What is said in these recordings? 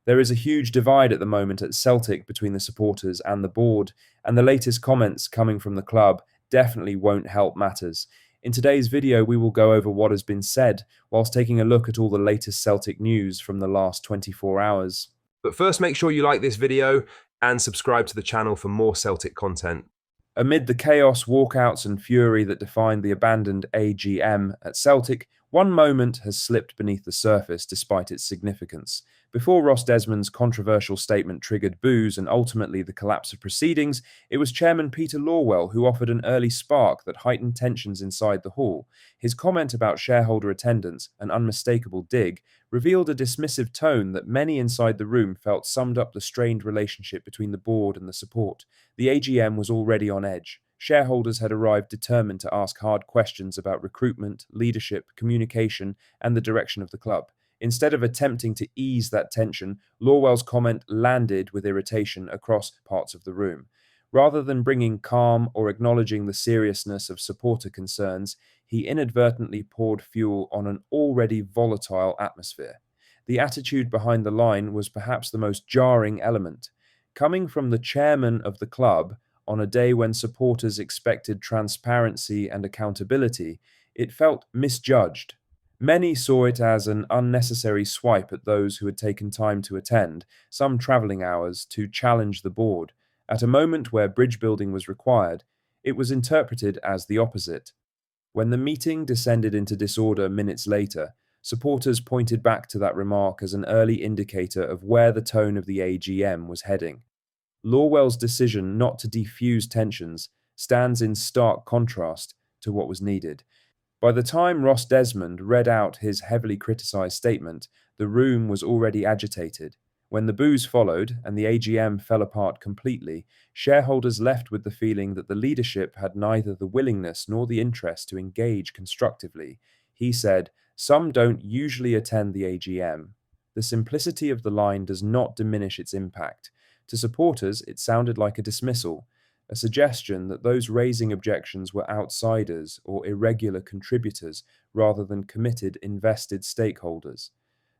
There is a huge divide at the moment at Celtic between the supporters and the board, and the latest comments coming from the club definitely won't help matters. In today's video, we will go over what has been said, whilst taking a look at all the latest Celtic news from the last 24 hours. But first, make sure you like this video and subscribe to the channel for more Celtic content. Amid the chaos, walkouts, and fury that defined the abandoned AGM at Celtic, one moment has slipped beneath the surface despite its significance. Before Ross Desmond's controversial statement triggered boos and ultimately the collapse of proceedings, it was Chairman Peter Lawwell who offered an early spark that heightened tensions inside the hall. His comment about shareholder attendance, an unmistakable dig, revealed a dismissive tone that many inside the room felt summed up the strained relationship between the board and the support. The AGM was already on edge. Shareholders had arrived determined to ask hard questions about recruitment, leadership, communication, and the direction of the club. Instead of attempting to ease that tension, Lawwell's comment landed with irritation across parts of the room. Rather than bringing calm or acknowledging the seriousness of supporter concerns, he inadvertently poured fuel on an already volatile atmosphere. The attitude behind the line was perhaps the most jarring element. Coming from the chairman of the club, on a day when supporters expected transparency and accountability, it felt misjudged. Many saw it as an unnecessary swipe at those who had taken time to attend, some travelling hours, to challenge the board. At a moment where bridge building was required, it was interpreted as the opposite. When the meeting descended into disorder minutes later, supporters pointed back to that remark as an early indicator of where the tone of the AGM was heading. Lawwell's decision not to defuse tensions stands in stark contrast to what was needed. By the time Ross Desmond read out his heavily criticised statement, the room was already agitated. When the boos followed and the AGM fell apart completely, shareholders left with the feeling that the leadership had neither the willingness nor the interest to engage constructively. He said, "Some don't usually attend the AGM." The simplicity of the line does not diminish its impact. To supporters, it sounded like a dismissal, a suggestion that those raising objections were outsiders or irregular contributors rather than committed, invested stakeholders.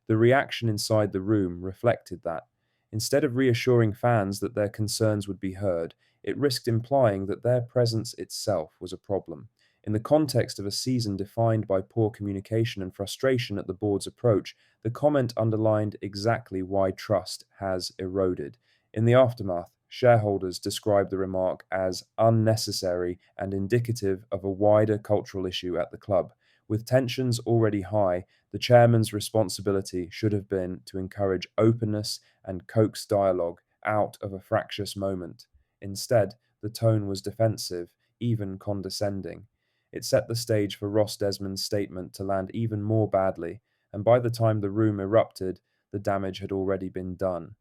The reaction inside the room reflected that. Instead of reassuring fans that their concerns would be heard, it risked implying that their presence itself was a problem. In the context of a season defined by poor communication and frustration at the board's approach, the comment underlined exactly why trust has eroded. In the aftermath, shareholders described the remark as unnecessary and indicative of a wider cultural issue at the club. With tensions already high, the chairman's responsibility should have been to encourage openness and coax dialogue out of a fractious moment. Instead, the tone was defensive, even condescending. It set the stage for Ross Desmond's statement to land even more badly, and by the time the room erupted, the damage had already been done.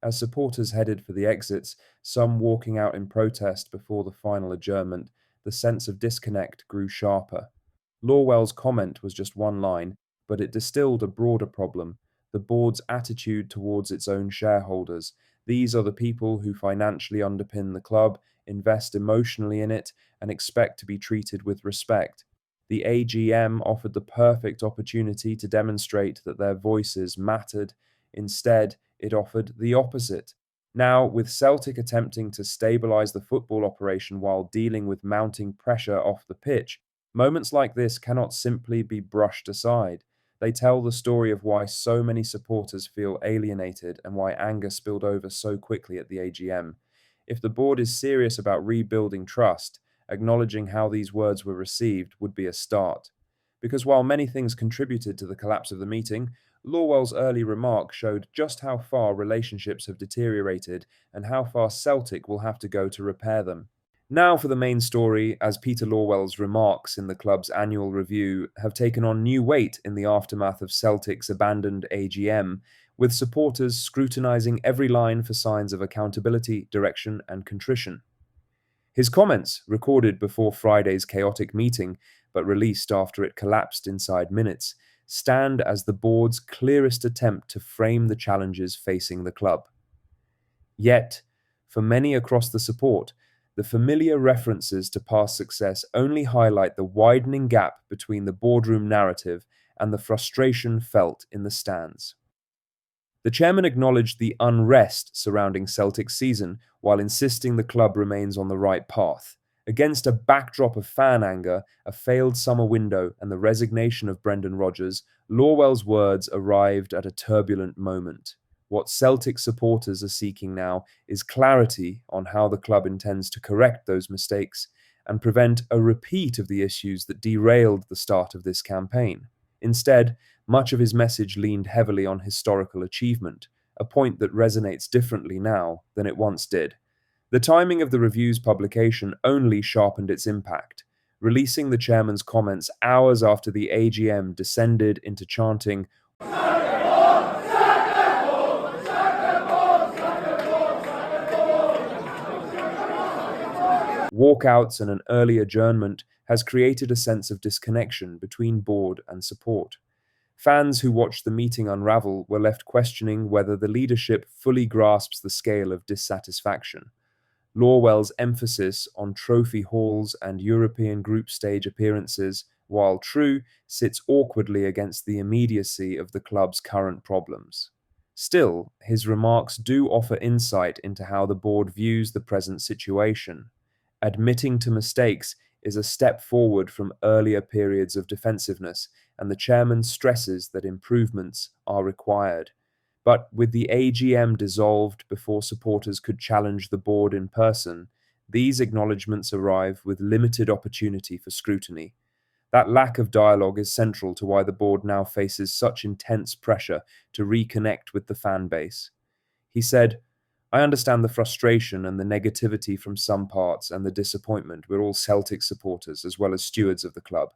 As supporters headed for the exits, some walking out in protest before the final adjournment, the sense of disconnect grew sharper. Lawwell's comment was just one line, but it distilled a broader problem: the board's attitude towards its own shareholders. These are the people who financially underpin the club, invest emotionally in it, and expect to be treated with respect. The AGM offered the perfect opportunity to demonstrate that their voices mattered. Instead, it offered the opposite. Now, with Celtic attempting to stabilise the football operation while dealing with mounting pressure off the pitch, moments like this cannot simply be brushed aside. They tell the story of why so many supporters feel alienated and why anger spilled over so quickly at the AGM. If the board is serious about rebuilding trust, acknowledging how these words were received would be a start. Because while many things contributed to the collapse of the meeting, Lawwell's early remark showed just how far relationships have deteriorated and how far Celtic will have to go to repair them. Now for the main story, as Peter Lawwell's remarks in the club's annual review have taken on new weight in the aftermath of Celtic's abandoned AGM, with supporters scrutinising every line for signs of accountability, direction, and contrition. His comments, recorded before Friday's chaotic meeting but released after it collapsed inside minutes, stand as the board's clearest attempt to frame the challenges facing the club. Yet, for many across the support, the familiar references to past success only highlight the widening gap between the boardroom narrative and the frustration felt in the stands. The chairman acknowledged the unrest surrounding Celtic's season while insisting the club remains on the right path. Against a backdrop of fan anger, a failed summer window, and the resignation of Brendan Rodgers, Lawwell's words arrived at a turbulent moment. What Celtic supporters are seeking now is clarity on how the club intends to correct those mistakes and prevent a repeat of the issues that derailed the start of this campaign. Instead, much of his message leaned heavily on historical achievement, a point that resonates differently now than it once did. The timing of the review's publication only sharpened its impact, releasing the chairman's comments hours after the AGM descended into chanting, walkouts and an early adjournment has created a sense of disconnection between board and support. Fans who watched the meeting unravel were left questioning whether the leadership fully grasps the scale of dissatisfaction. Lawwell's emphasis on trophy hauls and European group stage appearances, while true, sits awkwardly against the immediacy of the club's current problems. Still, his remarks do offer insight into how the board views the present situation. Admitting to mistakes is a step forward from earlier periods of defensiveness, and the chairman stresses that improvements are required. But with the AGM dissolved before supporters could challenge the board in person, these acknowledgements arrive with limited opportunity for scrutiny. That lack of dialogue is central to why the board now faces such intense pressure to reconnect with the fan base. He said, I understand the frustration and the negativity from some parts and the disappointment. We're all Celtic supporters as well as stewards of the club.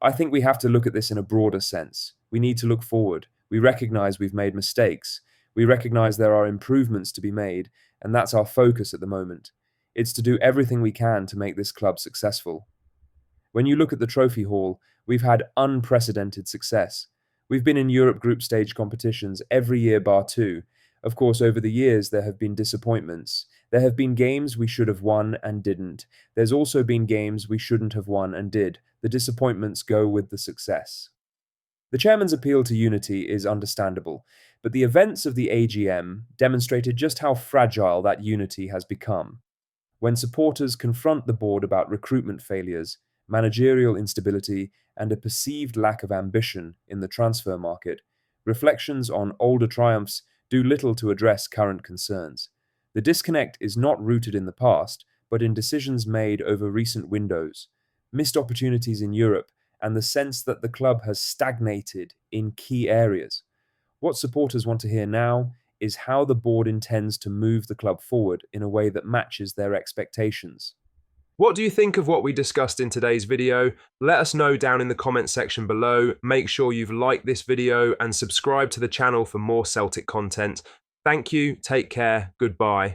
I think we have to look at this in a broader sense. We need to look forward. We recognise we've made mistakes. We recognise there are improvements to be made, and that's our focus at the moment. It's to do everything we can to make this club successful. When you look at the trophy haul, we've had unprecedented success. We've been in Europe group stage competitions every year bar two. Of course, over the years, there have been disappointments. There have been games we should have won and didn't. There's also been games we shouldn't have won and did. The disappointments go with the success. The chairman's appeal to unity is understandable, but the events of the AGM demonstrated just how fragile that unity has become. When supporters confront the board about recruitment failures, managerial instability, and a perceived lack of ambition in the transfer market, reflections on older triumphs do little to address current concerns. The disconnect is not rooted in the past, but in decisions made over recent windows, missed opportunities in Europe, and the sense that the club has stagnated in key areas. What supporters want to hear now is how the board intends to move the club forward in a way that matches their expectations. What do you think of what we discussed in today's video? Let us know down in the comments section below. Make sure you've liked this video and subscribe to the channel for more Celtic content. Thank you, take care, goodbye.